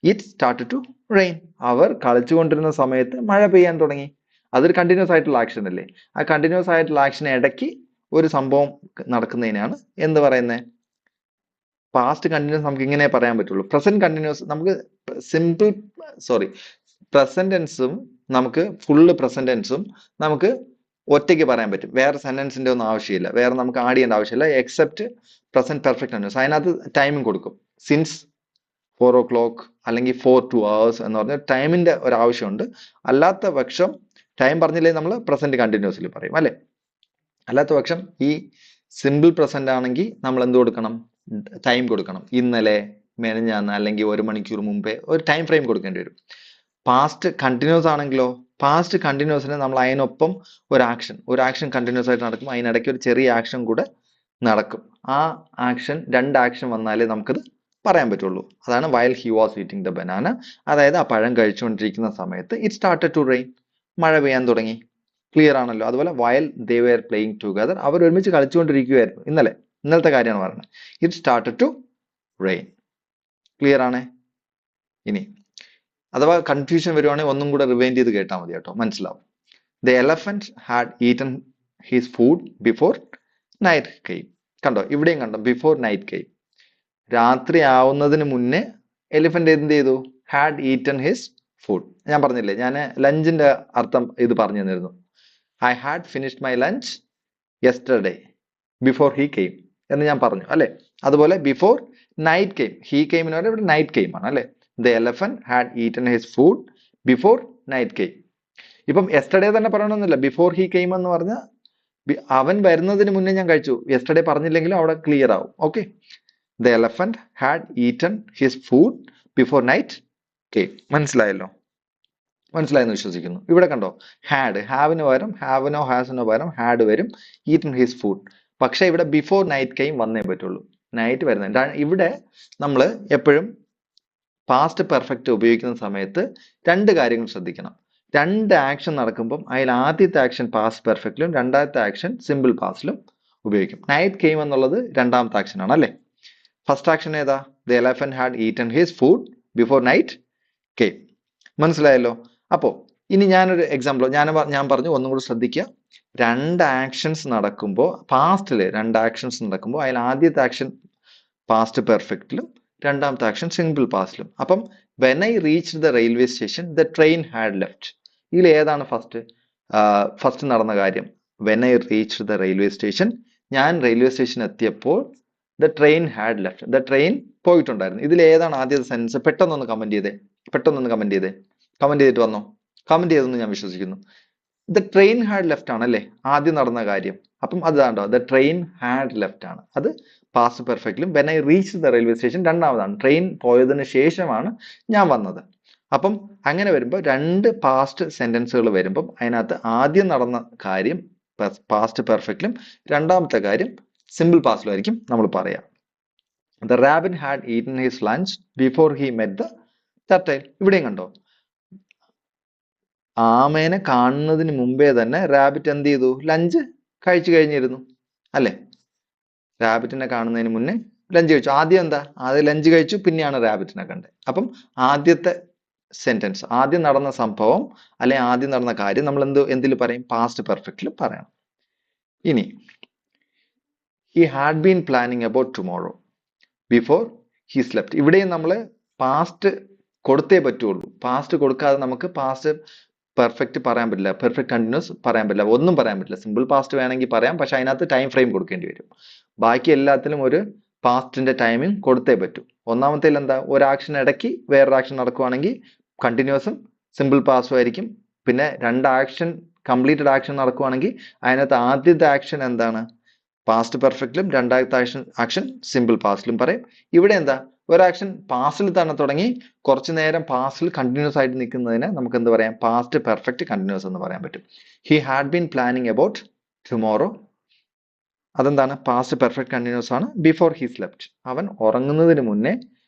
it started to rain. അവർ കളിച്ചുകൊണ്ടിരുന്ന സമയത്ത് മഴ പെയ്യാൻ തുടങ്ങി. അതൊരു കണ്ടിന്യൂസ് ആയിട്ടുള്ള ആക്ഷൻ അല്ലേ? ആ കണ്ടിന്യൂസ് ആയിട്ടുള്ള ആക്ഷൻ ഇടയ്ക്ക് ഒരു സംഭവം നടക്കുന്നതിനാണ് എന്ത് പറയുന്നത്? പാസ്റ്റ് കണ്ടിന്യൂസ് നമുക്ക് ഇങ്ങനെ പറയാൻ പറ്റുള്ളൂ. പ്രസന്റ് കണ്ടിന്യൂസ് നമുക്ക് പ്രസന്റ് ടെൻസും നമുക്ക് ഫുള്ള് പ്രസന്റ് ടെൻസും നമുക്ക് ഒറ്റയ്ക്ക് പറയാൻ പറ്റും. വേറെ സെന്റൻസിന്റെ ഒന്നും ആവശ്യമില്ല, വേറെ നമുക്ക് ആഡ് ചെയ്യേണ്ട ആവശ്യമില്ല. എക്സെപ്റ്റ് പ്രസന്റ് പെർഫെക്റ്റ് കണ്ടിന്യൂസ്, അതിനകത്ത് ടൈമിംഗ് കൊടുക്കും. സിൻസ് 4 o'clock അല്ലെങ്കിൽ 4 2 hours എന്ന് പറഞ്ഞാൽ ടൈമിന്റെ ഒരു ആവശ്യമുണ്ട്. അല്ലാത്ത പക്ഷം ടൈം പറഞ്ഞില്ലേ നമ്മൾ പ്രസന്റ് കണ്ടിന്യൂസിൽ പറയും, അല്ലെ? അല്ലാത്ത പക്ഷം ഈ സിമ്പിൾ പ്രസന്റ് ആണെങ്കിൽ നമ്മൾ എന്ത് കൊടുക്കണം? ടൈം കൊടുക്കണം. ഇന്നലെ, മെനഞ്ഞാന്ന് അല്ലെങ്കിൽ 1 മണിക്കൂർ മുമ്പേ ഒരു ടൈം ഫ്രെയിം കൊടുക്കേണ്ടി വരും. പാസ്റ്റ് കണ്ടിന്യൂസ് ആണെങ്കിലോ, പാസ്റ്റ് കണ്ടിന്യൂസിന് നമ്മൾ അതിനൊപ്പം ഒരു ആക്ഷൻ കണ്ടിന്യൂസ് ആയിട്ട് നടക്കും. അതിനിടയ്ക്ക് ഒരു ചെറിയ ആക്ഷൻ കൂടെ നടക്കും. ആ ആക്ഷൻ 2 ആക്ഷൻ വന്നാലേ നമുക്കത് പറയാൻ പറ്റുള്ളൂ. അതാണ് while he was eating the banana. അതായത് ആ പഴം കഴിച്ചുകൊണ്ടിരിക്കുന്ന സമയത്ത് it started to rain, മഴ പെയ്യാൻ തുടങ്ങി. ക്ലിയർ ആണല്ലോ? അതുപോലെ while they were playing together, അവർ ഒരുമിച്ച് കളിച്ചുകൊണ്ടിരിക്കുകയായിരുന്നു. ഇന്നലത്തെ കാര്യമാണ് പറയുന്നത്. it started to rain. Clear ആണ്? ഇനി അഥവാ കൺഫ്യൂഷൻ വരുവാണെങ്കിൽ ഒന്നും കൂടെ റിവൈൻഡ് ചെയ്ത് കേട്ടാൽ മതി കേട്ടോ, മനസ്സിലാവും. The elephant had eaten his food before night came. കണ്ടോ, ഇവിടെയും കണ്ടോ ബിഫോർ നൈറ്റ് കെയിം. രാത്രി ആവുന്നതിന് മുന്നേ എലിഫന്റ് എന്ത് ചെയ്തു? Had eaten his food. ഞാൻ പറഞ്ഞില്ലേ, ഞാൻ ലഞ്ചിന്റെ അർത്ഥം ഇത് പറഞ്ഞു തന്നിരുന്നു. I had finished my lunch yesterday before he came എന്ന് ഞാൻ പറഞ്ഞു അല്ലെ. അതുപോലെ ബിഫോർ നൈറ്റ് കെയിം, ഹി കെയിമിന് വരെ ഇവിടെ നൈറ്റ് കെയിം ആണ് അല്ലെ. The elephant had eaten his food before night came. ഇപ്പം യെസ്റ്റർഡേ തന്നെ പറയണമെന്നില്ല, ബിഫോർ ഹി കെയിം എന്ന് പറഞ്ഞാൽ അവൻ വരുന്നതിന് മുന്നേ ഞാൻ കഴിച്ചു. യെസ്റ്റർഡേ പറഞ്ഞില്ലെങ്കിലും അവിടെ ക്ലിയർ ആവും. Okay, the elephant had eaten his food before night came. മനസ്സിലായല്ലോ? മനസ്സിലായെന്ന് വിശ്വസിക്കുന്നു. ഇവിടെ കണ്ടോ, ഹാഡ്, ഹാവിന് പകരം ഹാവിനോ ഹാസിനോ പകരം ഹാഡ് വരും, ഈറ്റൻ ഹിസ് ഫുഡ്. പക്ഷെ ഇവിടെ ബിഫോർ നൈറ്റ് കെയിം വന്നേ പറ്റുള്ളൂ, നൈറ്റ് വരുന്നത്. ഇവിടെ നമ്മൾ എപ്പോഴും പാസ്റ്റ് പെർഫെക്റ്റ് ഉപയോഗിക്കുന്ന സമയത്ത് രണ്ട് കാര്യങ്ങൾ ശ്രദ്ധിക്കണം. രണ്ട് ആക്ഷൻ നടക്കുമ്പം അതിൽ ആദ്യത്തെ ആക്ഷൻ പാസ്റ്റ് പെർഫെക്റ്റിലും രണ്ടാമത്തെ ആക്ഷൻ സിമ്പിൾ പാസ്റ്റിലും ഉപയോഗിക്കും. നൈറ്റ് കെയിം എന്നുള്ളത് രണ്ടാമത്തെ ആക്ഷൻ ആണ് അല്ലെ. ഫസ്റ്റ് ആക്ഷൻ ഏതാ? The elephant had eaten his food before night came. മനസ്സിലായല്ലോ? അപ്പോ ഇനി ഞാനൊരു എക്സാമ്പിൾ ഞാൻ പറഞ്ഞു, ഒന്നും കൂടി ശ്രദ്ധിക്കുക. രണ്ട് ആക്ഷൻസ് നടക്കുമ്പോൾ, പാസ്റ്റില് രണ്ട് ആക്ഷൻസ് നടക്കുമ്പോൾ അതിൽ ആദ്യത്തെ ആക്ഷൻ പാസ്റ്റ് പെർഫെക്റ്റിലും രണ്ടാമത്തെ ആക്ഷൻ സിമ്പിൾ പാസ്റ്റിലും. അപ്പം when I reach the railway station the train had left. ഇതിൽ ഏതാണ് ഫസ്റ്റ് നടന്ന കാര്യം? When I reach the railway station, ഞാൻ റെയിൽവേ സ്റ്റേഷൻ എത്തിയപ്പോൾ the train had left, the train പോയിട്ടുണ്ടായിരുന്നു. ഇതിൽ ഏതാണ് ആദ്യത്തെ സെൻറ്റൻസ്? പെട്ടെന്നൊന്ന് കമന്റ് ചെയ്തേ, കമന്റ് ചെയ്തിട്ട് വന്നോ. കമന്റ് ചെയ്തെന്ന് ഞാൻ വിശ്വസിക്കുന്നു. ദ ട്രെയിൻ ഹാഡ് ലെഫ്റ്റ് ആണ് അല്ലേ ആദ്യം നടന്ന കാര്യം. അപ്പം അതാണ്ടോ, ദ ട്രെയിൻ ഹാഡ് ലെഫ്റ്റ് ആണ്, അത് പാസ്റ്റ് പെർഫെക്റ്റിലും. When I reach the railway station രണ്ടാമതാണ്, ട്രെയിൻ പോയതിനു ശേഷമാണ് ഞാൻ വന്നത്. അപ്പം അങ്ങനെ വരുമ്പോൾ രണ്ട് പാസ്റ്റ് സെന്റൻസുകൾ വരുമ്പം അതിനകത്ത് ആദ്യം നടന്ന കാര്യം പാസ്റ്റ് പെർഫെക്റ്റിലും രണ്ടാമത്തെ കാര്യം സിമ്പിൾ പാസ്റ്റിലും ആയിരിക്കും നമ്മൾ പറയാം. The rabbit had eaten his lunch before he met the turtle. ഇവിടെയും കണ്ടോ, ആമേനെ കാണുന്നതിന് മുമ്പേ തന്നെ റാബിറ്റ് എന്ത് ചെയ്തു? ലഞ്ച് കഴിച്ചു കഴിഞ്ഞിരുന്നു അല്ലെ. റാബിറ്റിനെ കാണുന്നതിന് മുന്നേ ലഞ്ച് കഴിച്ചു. ആദ്യം എന്താ? ആദ്യം ലഞ്ച് കഴിച്ചു, പിന്നെയാണ് റാബിറ്റിനെ കണ്ടത്. അപ്പം ആദ്യത്തെ സെന്റൻസ്, ആദ്യം നടന്ന സംഭവം അല്ലെ ആദ്യം നടന്ന കാര്യം നമ്മൾ എന്തിൽ പറയും? പാസ്റ്റ് പെർഫെക്റ്റിൽ പറയണം. ഇനി he had been planning about tomorrow before he slept. ഇവിടെയും നമ്മൾ പാസ്റ്റ് കൊടുത്തേ പറ്റുള്ളൂ. പാസ്റ്റ് കൊടുക്കാതെ നമുക്ക് പാസ്റ്റ് പെർഫെക്റ്റ് പറയാൻ പറ്റില്ല, പെർഫെക്റ്റ് കണ്ടിന്യൂസ് പറയാൻ പറ്റില്ല, ഒന്നും പറയാൻ പറ്റില്ല. സിമ്പിൾ പാസ്റ്റ് വേണമെങ്കിൽ പറയാം, പക്ഷെ അതിനകത്ത് ടൈം ഫ്രെയിം കൊടുക്കേണ്ടി വരും. ബാക്കി എല്ലാത്തിലും ഒരു പാസ്റ്റിന്റെ ടൈമിംഗ് കൊടുത്തേ പറ്റൂ. ഒന്നാമത്തേൽ എന്താ? ഒരു ആക്ഷൻ ഇടയ്ക്ക് വേറൊരു ആക്ഷൻ നടക്കുവാണെങ്കിൽ കണ്ടിന്യൂസും സിമ്പിൾ പാസ്റ്റും ആയിരിക്കും. പിന്നെ രണ്ട് ആക്ഷൻ കംപ്ലീറ്റഡ് ആക്ഷൻ നടക്കുവാണെങ്കിൽ അതിനകത്ത് ആദ്യത്തെ ആക്ഷൻ എന്താണ്? പാസ്റ്റ് പെർഫെക്റ്റിലും രണ്ടാമത്തെ ആക്ഷൻ സിമ്പിൾ പാസ്റ്റിലും പറയും. ഇവിടെ എന്താ? ഒരു ആക്ഷൻ പാസ്റ്റിൽ തന്നെ തുടങ്ങി കുറച്ചു നേരം പാസ്റ്റിൽ കണ്ടിന്യൂസ് ആയിട്ട് നിൽക്കുന്നതിന് നമുക്ക് എന്ത് പറയാം? പാസ്റ്റ് പെർഫെക്റ്റ് കണ്ടിന്യൂസ് എന്ന് പറയാൻ പറ്റും. He had been planning about tomorrow, അതെന്താണ്? പാസ്റ്റ് പെർഫെക്റ്റ് കണ്ടിന്യൂസ് ആണ്. ബിഫോർ ഹി സ്ലെപ്റ്റ്, അവൻ ഉറങ്ങുന്നതിന് മുന്നേ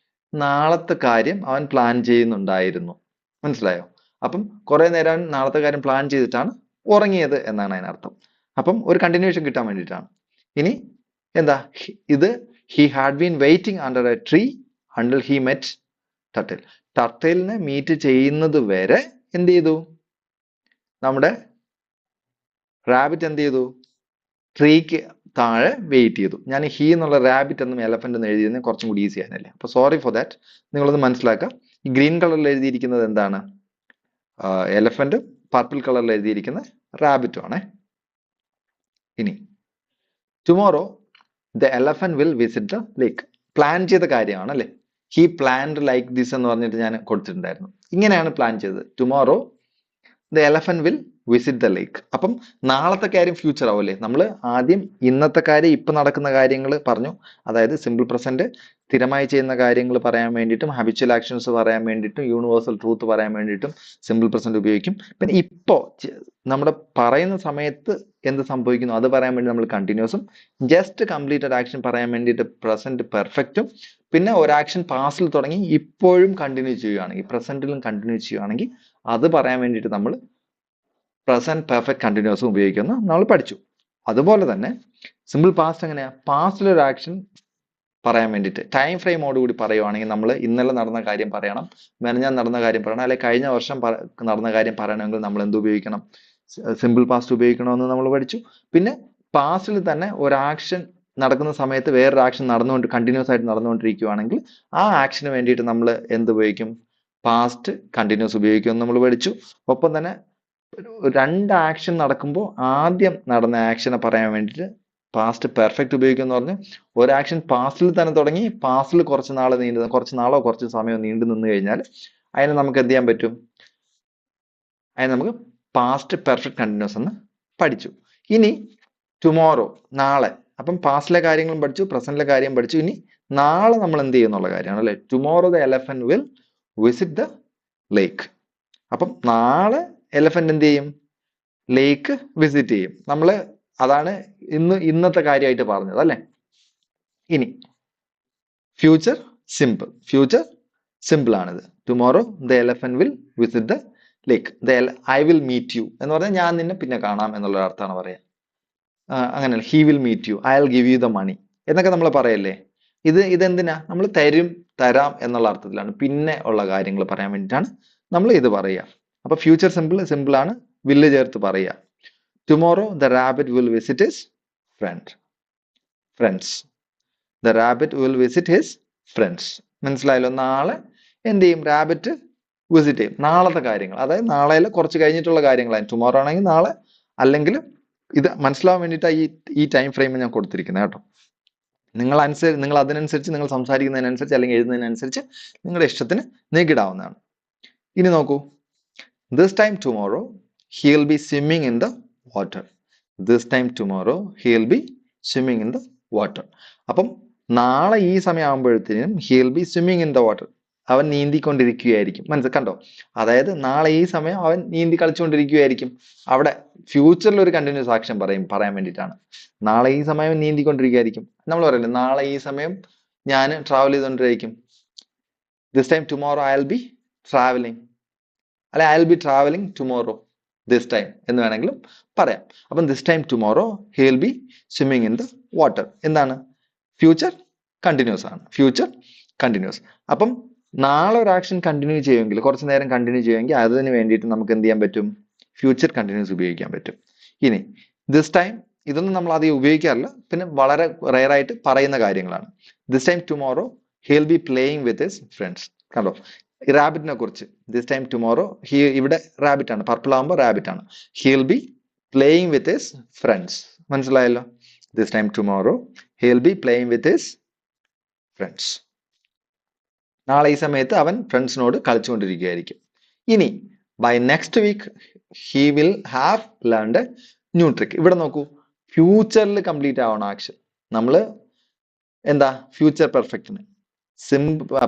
നാളത്തെ കാര്യം അവൻ പ്ലാൻ ചെയ്യുന്നുണ്ടായിരുന്നു. മനസ്സിലായോ? അപ്പം കുറെ നേരം നാളത്തെ കാര്യം പ്ലാൻ ചെയ്തിട്ടാണ് ഉറങ്ങിയത് എന്നാണ് അതിനർത്ഥം. അപ്പം ഒരു കണ്ടിന്യൂഷൻ കിട്ടാൻ വേണ്ടിയിട്ടാണ്. ഇനി എന്താ? ഇത് he had been waiting under a tree until he met turtle. ടർട്ടിലിനെ മീറ്റ് ചെയ്യുന്നത് വരെ എന്ത് ചെയ്തു? നമ്മുടെ റാബിറ്റ് എന്ത് ചെയ്തു? ട്രീക്ക് താഴെ വെയിറ്റ് ചെയ്തു. ഞാൻ ഹി എന്നുള്ള റാബിറ്റ് എന്നും എലഫന്റ് എന്ന് എഴുതിയിരുന്നത് കുറച്ചും കൂടി ഈസി ആയിരുന്നല്ലേ. അപ്പൊ സോറി ഫോർ ദാറ്റ്. നിങ്ങളൊന്ന് മനസ്സിലാക്കുക. ഈ ഗ്രീൻ കളറിൽ എഴുതിയിരിക്കുന്നത് എന്താണ്? എലഫന്റ്. പർപ്പിൾ കളറിൽ എഴുതിയിരിക്കുന്ന റാബിറ്റും ആണേ. ഇനി tomorrow the elephant will visit the lake. Plan ചെയ്ത കാര്യമാണ് അല്ലെ. ഹി പ്ലാൻഡ് ലൈക്ക് ദിസ് എന്ന് പറഞ്ഞിട്ട് ഞാൻ കൊടുത്തിട്ടുണ്ടായിരുന്നു. ഇങ്ങനെയാണ് പ്ലാൻ ചെയ്തത്. Tomorrow the elephant will visit the lake. അപ്പം നാളത്തെ കാര്യം ഫ്യൂച്ചർ ആവുമല്ലേ. നമ്മൾ ആദ്യം ഇന്നത്തെ കാര്യം, ഇപ്പൊ നടക്കുന്ന കാര്യങ്ങൾ പറഞ്ഞു. അതായത് സിമ്പിൾ പ്രസന്റ് സ്ഥിരമായി ചെയ്യുന്ന കാര്യങ്ങൾ പറയാൻ വേണ്ടിയിട്ടും ഹാബിച്വൽ ആക്ഷൻസ് പറയാൻ വേണ്ടിയിട്ടും യൂണിവേഴ്സൽ ട്രൂത്ത് പറയാൻ വേണ്ടിയിട്ടും സിമ്പിൾ പ്രസന്റ് ഉപയോഗിക്കും. പിന്നെ ഇപ്പോ നമ്മുടെ പറയുന്ന സമയത്ത് എന്ത് സംഭവിക്കുന്നു അത് പറയാൻ വേണ്ടി നമ്മൾ കണ്ടിന്യൂസും, ജസ്റ്റ് കംപ്ലീറ്റഡ് ആക്ഷൻ പറയാൻ വേണ്ടിയിട്ട് പ്രസന്റ് പെർഫെക്റ്റും, പിന്നെ ഒരു ആക്ഷൻ പാസ്റ്റിൽ തുടങ്ങി ഇപ്പോഴും കണ്ടിന്യൂ ചെയ്യുകയാണെങ്കിൽ, പ്രസന്റിലും കണ്ടിന്യൂ ചെയ്യുകയാണെങ്കിൽ അത് പറയാൻ വേണ്ടിയിട്ട് നമ്മൾ പ്രസന്റ് പെർഫെക്റ്റ് കണ്ടിന്യൂസും ഉപയോഗിക്കുന്നു നമ്മൾ പഠിച്ചു. അതുപോലെ തന്നെ സിമ്പിൾ പാസ്റ്റ് എങ്ങനെയാ? പാസ്റ്റിൽ ഒരു ആക്ഷൻ പറയാൻ വേണ്ടിയിട്ട് ടൈം ഫ്രെയിമോട് കൂടി പറയുവാണെങ്കിൽ നമ്മൾ ഇന്നലെ നടന്ന കാര്യം പറയണം, മെനഞ്ഞാൻ നടന്ന കാര്യം പറയണം, അല്ലെങ്കിൽ കഴിഞ്ഞ വർഷം നടന്ന കാര്യം പറയണമെങ്കിൽ നമ്മൾ എന്ത് ഉപയോഗിക്കണം? സിമ്പിൾ പാസ്റ്റ് ഉപയോഗിക്കണമെന്ന് നമ്മൾ പഠിച്ചു. പിന്നെ പാസ്റ്റിൽ തന്നെ ഒരു ആക്ഷൻ നടക്കുന്ന സമയത്ത് വേറൊരു ആക്ഷൻ കണ്ടിന്യൂസ് ആയിട്ട് നടന്നുകൊണ്ടിരിക്കുകയാണെങ്കിൽ ആ ആക്ഷന് വേണ്ടിയിട്ട് നമ്മൾ എന്ത് ഉപയോഗിക്കും? പാസ്റ്റ് കണ്ടിന്യൂസ് ഉപയോഗിക്കുമെന്ന് നമ്മൾ പഠിച്ചു. ഒപ്പം തന്നെ രണ്ട് ആക്ഷൻ നടക്കുമ്പോൾ ആദ്യം നടന്ന ആക്ഷനെ പറയാൻ വേണ്ടിയിട്ട് പാസ്റ്റ് പെർഫെക്റ്റ് ഉപയോഗിക്കും എന്ന് പറഞ്ഞ് ഒരു ആക്ഷൻ പാസ്റ്റിൽ തന്നെ തുടങ്ങി പാസ്റ്റിൽ കുറച്ച് നാളോ കുറച്ച് സമയമോ നീണ്ടു നിന്ന് കഴിഞ്ഞാൽ അതിനെ നമുക്ക് എന്ത് ചെയ്യാൻ പറ്റും? അതിനെ നമുക്ക് പാസ്റ്റ് പെർഫെക്റ്റ് കണ്ടിന്യൂസ് എന്ന് പഠിച്ചു. ഇനി ടുമോറോ, നാളെ. അപ്പം പാസ്റ്റിലെ കാര്യങ്ങളും പഠിച്ചു, പ്രസന്റിലെ കാര്യം പഠിച്ചു. ഇനി നാളെ നമ്മൾ എന്ത് ചെയ്യുന്നുള്ള കാര്യമാണ് അല്ലെ. Tomorrow the elephant will visit the lake. അപ്പം നാളെ എലഫന്റ് എന്ത് ചെയ്യും? ലേക്ക് വിസിറ്റ് ചെയ്യും. നമ്മള് അതാണ് ഇന്നത്തെ കാര്യമായിട്ട് പറഞ്ഞത് അല്ലെ. ഇനി ഫ്യൂച്ചർ സിമ്പിൾ ആണിത്. Tomorrow the elephant will visit the lake. I will meet you എന്ന് പറഞ്ഞാൽ ഞാൻ നിന്നെ പിന്നെ കാണാം എന്നുള്ള അർത്ഥമാണ് പറയാ. അങ്ങനെയല്ല, he will meet you, I will give you the money എന്നൊക്കെ നമ്മൾ പറയല്ലേ. ഇതെന്തിനാ? നമ്മൾ തരാം എന്നുള്ള അർത്ഥത്തിലാണ്, പിന്നെ ഉള്ള കാര്യങ്ങൾ പറയാൻ വേണ്ടിയിട്ടാണ് നമ്മൾ ഇത് പറയുക. അപ്പൊ ഫ്യൂച്ചർ സിമ്പിൾ ആണ്, വില്ല് ചേർത്ത് പറയുക. Tomorrow the rabbit will visit his friends. The rabbit will visit his friends. മനസ്സിലായല്ലോ? നാളെ എന്ത് ചെയ്യും? റാബിറ്റ് വിസിറ്റ് ചെയ്യും. നാളത്തെ കാര്യങ്ങൾ, അതായത് നാളെ കുറച്ച് കഴിഞ്ഞിട്ടുള്ള കാര്യങ്ങളാണ്. ടുമോറോ ആണെങ്കിൽ നാളെ, അല്ലെങ്കിൽ ഇത് മനസ്സിലാവാൻ വേണ്ടിയിട്ടാണ് ഈ ടൈം ഫ്രെയിം ഞാൻ കൊടുത്തിരിക്കുന്നത് കേട്ടോ. നിങ്ങൾ അതിനനുസരിച്ച്, നിങ്ങൾ സംസാരിക്കുന്നതിനനുസരിച്ച് അല്ലെങ്കിൽ എഴുതുന്നതിനനുസരിച്ച് നിങ്ങളുടെ ഇഷ്ടത്തിന് നീക്കിടാവുന്നതാണ്. ഇനി നോക്കൂ, this time tomorrow he will be swimming in the water. This time tomorrow he will be swimming in the water. അപ്പം നാളെ ഈ സമയം ആകുമ്പോഴത്തേനും he will be swimming in the water, അവൻ നീന്തിക്കൊണ്ടിരിക്കുകയായിരിക്കും. കണ്ടോ? അതായത് നാളെ ഈ സമയം അവൻ നീന്തി കളിച്ചുകൊണ്ടിരിക്കുകയായിരിക്കും. അവിടെ ഫ്യൂച്ചറിൽ ഒരു കണ്ടിന്യൂസ് ആക്ഷൻ പറയാൻ വേണ്ടിയിട്ടാണ്. നാളെ ഈ സമയം നീന്തിക്കൊണ്ടിരിക്കുകയായിരിക്കും. നമ്മൾ പറയില്ലേ, നാളെ ഈ സമയം ഞാൻ ട്രാവൽ ചെയ്തുകൊണ്ടിരിക്കും. This time tomorrow I will be travelling, അല്ലെ I will be travelling tomorrow this time എന്ന് വേണമെങ്കിലും പറയാം. അപ്പം this time tomorrow he will be swimming in the water. എന്താണ്? ഫ്യൂച്ചർ കണ്ടിന്യൂസ് ആണ്. Future continuous. അപ്പം നാളെ ഒരു ആക്ഷൻ കണ്ടിന്യൂ ചെയ്യുമെങ്കിൽ, കുറച്ച് നേരം കണ്ടിന്യൂ ചെയ്യുമെങ്കിൽ അതിന് വേണ്ടിയിട്ട് നമുക്ക് എന്ത് ചെയ്യാൻ പറ്റും? ഫ്യൂച്ചർ കണ്ടിന്യൂസ് ഉപയോഗിക്കാൻ പറ്റും. ഇനി ദിസ് ടൈം, ഇതൊന്നും നമ്മൾ അധികം ഉപയോഗിക്കാറില്ല, പിന്നെ വളരെ റെയർ ആയിട്ട് പറയുന്ന കാര്യങ്ങളാണ്. This time tomorrow he will be playing with his friends. കണ്ടോ? റാബിറ്റിനെ കുറിച്ച് ദിസ് ടൈം ടുമോറോ, ഇവിടെ റാബിറ്റ് ആണ്, പർപ്പിൾ ആകുമ്പോൾ റാബിറ്റ് ആണ്. He will be playing with his friends. മനസ്സിലായല്ലോ? This time tomorrow he will be playing with his friends. നാളെ ഈ സമയത്ത് അവൻ ഫ്രണ്ട്സിനോട് കളിച്ചുകൊണ്ടിരിക്കുകയായിരിക്കും. ഇനി by next week he will have learned a new trick. ഇവിടെ നോക്കൂ, ഫ്യൂച്ചറിൽ കംപ്ലീറ്റ് ആവണം ആക്ഷൻ. നമ്മൾ എന്താ ഫ്യൂച്ചർ പെർഫെക്റ്റിന്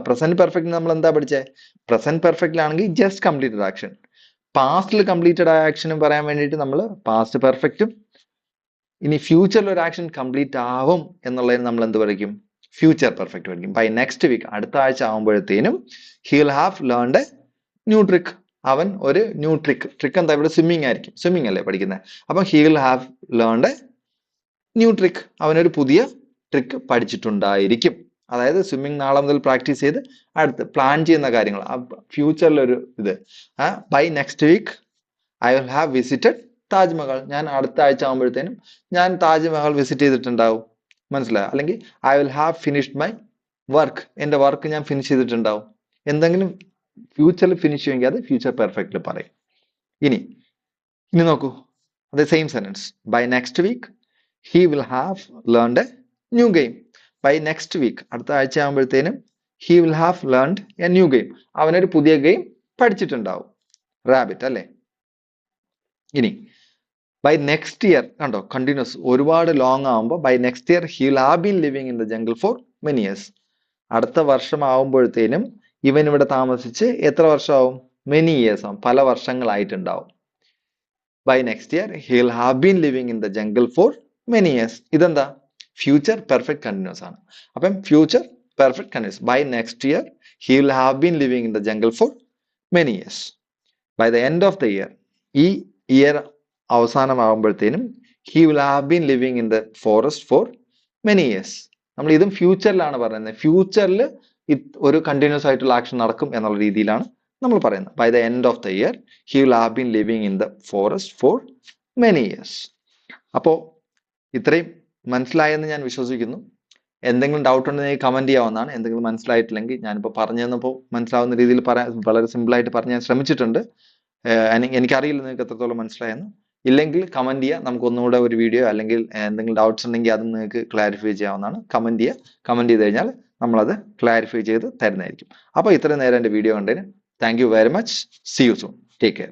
പ്രസന്റ് പെർഫെക്റ്റിന് നമ്മൾ എന്താ പഠിച്ചേ? പ്രസന്റ് പെർഫെക്റ്റിലാണെങ്കിൽ ജസ്റ്റ് കംപ്ലീറ്റഡ് ആക്ഷൻ. പാസ്റ്റിൽ കംപ്ലീറ്റഡ് ആയ ആക്ഷനും പറയാൻ വേണ്ടിയിട്ട് നമ്മൾ പാസ്റ്റ് പെർഫെക്റ്റും, ഇനി ഫ്യൂച്ചറിൽ ഒരു ആക്ഷൻ കംപ്ലീറ്റ് ആവും എന്നുള്ളതിന് നമ്മൾ എന്ത് പഠിക്കും? ഫ്യൂച്ചർ പെർഫെക്റ്റ് പഠിക്കും. ബൈ നെക്സ്റ്റ് വീക്ക്, അടുത്ത ആഴ്ച ആകുമ്പോഴത്തേനും he will have learned a new trick. അവൻ ഒരു ന്യൂ ട്രിക്ക് എന്താ? ഇവിടെ സ്വിമ്മിങ് ആയിരിക്കും, സ്വിമ്മിങ് അല്ലേ പഠിക്കുന്നത്. അപ്പം he will have learned a new trick. അവനൊരു പുതിയ ട്രിക്ക് പഠിച്ചിട്ടുണ്ടായിരിക്കും. അതായത് സ്വിമ്മിങ് നാളെ മുതൽ പ്രാക്ടീസ് ചെയ്ത് അടുത്ത് പ്ലാൻ ചെയ്യുന്ന കാര്യങ്ങൾ, ഫ്യൂച്ചറിലൊരു ഇത്. By next week I will have visited Taj Mahal. ഞാൻ അടുത്ത ആഴ്ച ആകുമ്പോഴത്തേനും ഞാൻ താജ്മഹൽ വിസിറ്റ് ചെയ്തിട്ടുണ്ടാവും. മനസ്സിലായോ? അല്ലെങ്കിൽ I will have finished my work. എൻ്റെ വർക്ക് ഞാൻ ഫിനിഷ് ചെയ്തിട്ടുണ്ടാവും. എന്തെങ്കിലും ഫ്യൂച്ചറിൽ ഫിനിഷ് ചെയ്യുമെങ്കിൽ അത് ഫ്യൂച്ചർ പെർഫെക്റ്റിൽ പറയും. ഇനി നോക്കൂ, അത് same sentence. By next week he will have learned a new game. By next week, അടുത്ത ആഴ്ച ആകുമ്പോഴത്തേനും he will have learned a new game. അവനൊരു പുതിയ ഗെയിം പഠിച്ചിട്ടുണ്ടാവും. റാബിറ്റ് അല്ലേ. ഇനി ബൈ നെക്സ്റ്റ് ഇയർ, കണ്ടോ കണ്ടിന്യൂസ്, ഒരുപാട് ലോങ് ആകുമ്പോൾ by next year he will have been living in the jungle for many years. അടുത്ത വർഷം ആവുമ്പോഴത്തേനും ഇവൻ ഇവിടെ താമസിച്ച് എത്ര വർഷമാവും? മെനി ഇയേഴ്സ് ആവും, പല വർഷങ്ങളായിട്ടുണ്ടാവും. By next year he will have been living in the jungle for many years. ഇതെന്താ? ഫ്യൂച്ചർ പെർഫെക്റ്റ് കണ്ടിന്യൂസ് ആണ്. അപ്പം future perfect continuous. By next year he will have been living in the jungle for many years. By the end of the year, ഈ year അവസാനമാകുമ്പോഴത്തേനും he will have been living in the forest for many years. നമ്മൾ ഇതും ഫ്യൂച്ചറിലാണ് പറയുന്നത്. ഫ്യൂച്ചറിൽ ഒരു continuous ആയിട്ടുള്ള action നടക്കും എന്നുള്ള രീതിയിലാണ് നമ്മൾ പറയുന്നത്. By the end of the year he will have been living in the forest for many years. അപ്പോൾ ഇത്രയും മനസ്സിലായെന്ന് ഞാൻ വിശ്വസിക്കുന്നു. എന്തെങ്കിലും ഡൗട്ട് ഉണ്ടെങ്കിൽ കമന്റ് ചെയ്യാവുന്നതാണ്. എന്തെങ്കിലും മനസ്സിലായിട്ടില്ലെങ്കിൽ ഞാനിപ്പോൾ പറഞ്ഞു തന്നപ്പോൾ മനസ്സിലാവുന്ന രീതിയിൽ പറയാൻ വളരെ സിമ്പിളായിട്ട് പറഞ്ഞ് ഞാൻ ശ്രമിച്ചിട്ടുണ്ട്. എനിക്കറിയില്ല നിങ്ങൾക്ക് എത്രത്തോളം മനസ്സിലായെന്ന്. ഇല്ലെങ്കിൽ കമന്റ് ചെയ്യുക, നമുക്ക് ഒന്നുകൂടെ ഒരു വീഡിയോ അല്ലെങ്കിൽ എന്തെങ്കിലും ഡൗട്ട്സ് ഉണ്ടെങ്കിൽ അത് നിങ്ങൾക്ക് ക്ലാരിഫൈ ചെയ്യാവുന്നതാണ്. കമന്റ് ചെയ്യുക, കമന്റ് ചെയ്ത് കഴിഞ്ഞാൽ നമ്മളത് ക്ലാരിഫൈ ചെയ്ത് തരുന്നതായിരിക്കും. അപ്പോൾ ഇത്രയും നേരം എൻ്റെ വീഡിയോ കണ്ടതിന് thank you very much. See you soon. Take care.